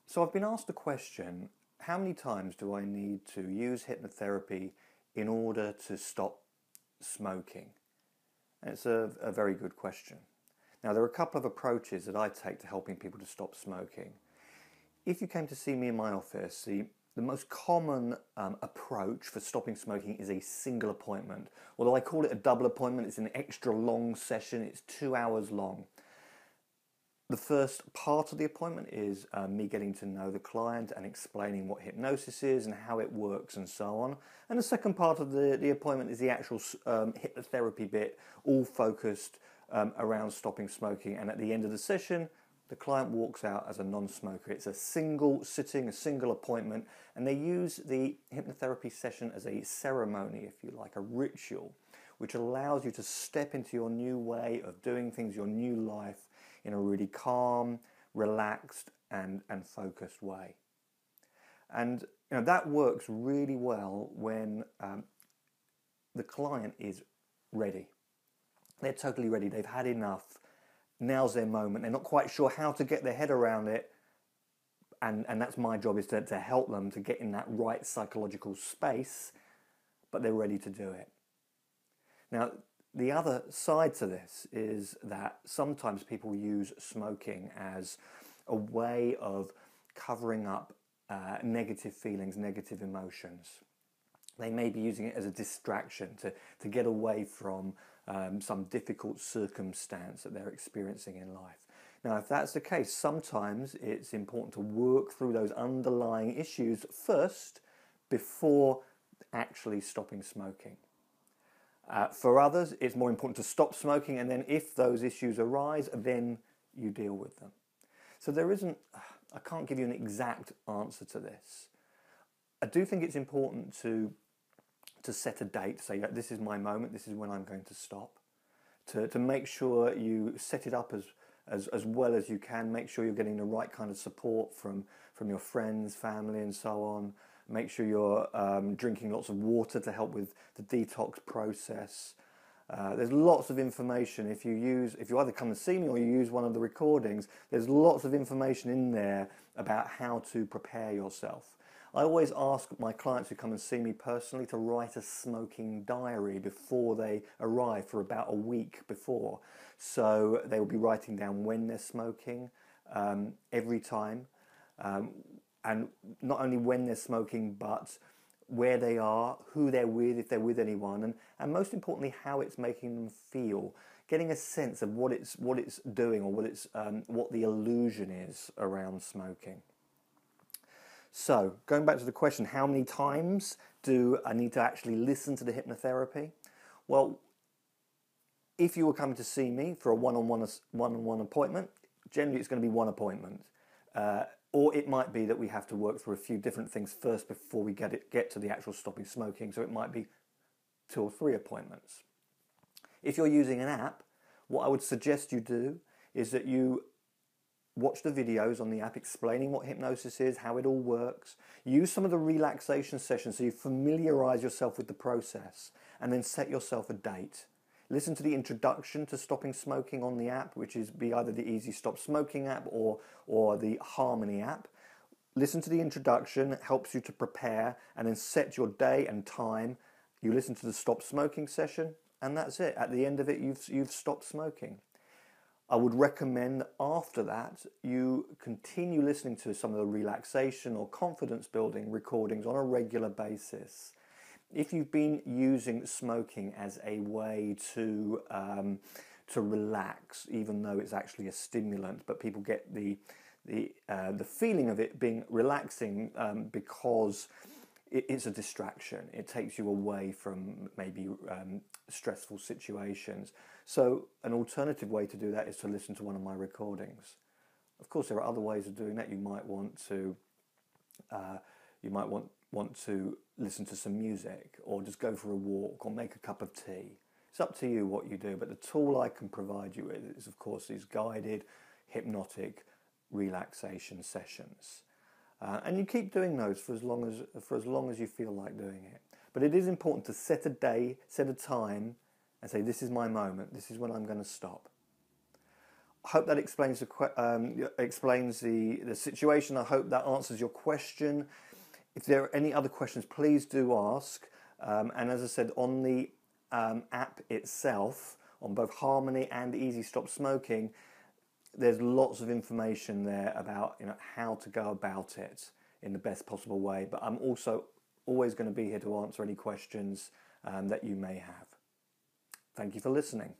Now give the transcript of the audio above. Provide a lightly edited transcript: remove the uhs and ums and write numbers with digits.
So I've been asked the question, how many times do I need to use hypnotherapy in order to stop smoking? And it's a very good question. Now, there are a couple of approaches that I take to helping people to stop smoking. If you came to see me in my office, the most common approach for stopping smoking is a single appointment. Although I call it a double appointment, it's an extra long session, it's 2 hours long. The first part of the appointment is me getting to know the client and explaining what hypnosis is and how it works and so on. And the second part of the appointment is the actual hypnotherapy bit, all focused around stopping smoking. And at the end of the session, the client walks out as a non-smoker. It's a single sitting, a single appointment, and they use the hypnotherapy session as a ceremony, if you like, a ritual, which allows you to step into your new way of doing things, your new life, in a really calm, relaxed, and focused way. And that works really well when the client is ready. They're totally ready. They've had enough. Now's their moment. They're not quite sure how to get their head around it. And that's my job, is to help them to get in that right psychological space, but they're ready to do it. Now, the other side to this is that sometimes people use smoking as a way of covering up negative feelings, negative emotions. They may be using it as a distraction to get away from some difficult circumstance that they're experiencing in life. Now, if that's the case, sometimes it's important to work through those underlying issues first before actually stopping smoking. For others, it's more important to stop smoking, and then if those issues arise, then you deal with them. So I can't give you an exact answer to this. I do think it's important to set a date, say that this is my moment, this is when I'm going to stop, to make sure you set it up as well as you can, make sure you're getting the right kind of support from your friends, family, and so on. Make sure you're drinking lots of water to help with the detox process. There's lots of information. If you either come and see me or you use one of the recordings, there's lots of information in there about how to prepare yourself. I always ask my clients who come and see me personally to write a smoking diary before they arrive, for about a week before. So they will be writing down when they're smoking every time. And not only when they're smoking, but where they are, who they're with, if they're with anyone, and most importantly, how it's making them feel. Getting a sense of what it's doing, or what the illusion is around smoking. So, going back to the question, how many times do I need to actually listen to the hypnotherapy? Well, if you were coming to see me for a one-on-one appointment, generally it's going to be one appointment. Or it might be that we have to work through a few different things first before we get to the actual stopping smoking. So it might be 2 or 3 appointments. If you're using an app, what I would suggest you do is that you watch the videos on the app explaining what hypnosis is, how it all works. Use some of the relaxation sessions so you familiarize yourself with the process, and then set yourself a date. Listen to the introduction to stopping smoking on the app, which is either the Easy Stop Smoking app or the Harmony app. Listen to the introduction, it helps you to prepare, and then set your day and time. You listen to the stop smoking session, and that's it. At the end of it, you've stopped smoking. I would recommend that after that, you continue listening to some of the relaxation or confidence building recordings on a regular basis. If you've been using smoking as a way to relax, even though it's actually a stimulant, but people get the feeling of it being relaxing because it's a distraction. It takes you away from maybe stressful situations. So an alternative way to do that is to listen to one of my recordings. Of course, there are other ways of doing that. You might want to listen to some music, or just go for a walk, or make a cup of tea. It's up to you what you do, but the tool I can provide you with is, of course, these guided hypnotic relaxation sessions. And you keep doing those for as long as you feel like doing it. But it is important to set a day, set a time, and say, this is my moment, this is when I'm going to stop. I hope that explains the situation. I hope that answers your question. If there are any other questions, please do ask. And as I said, on the app itself, on both Harmony and Easy Stop Smoking, there's lots of information there about how to go about it in the best possible way. But I'm also always going to be here to answer any questions that you may have. Thank you for listening.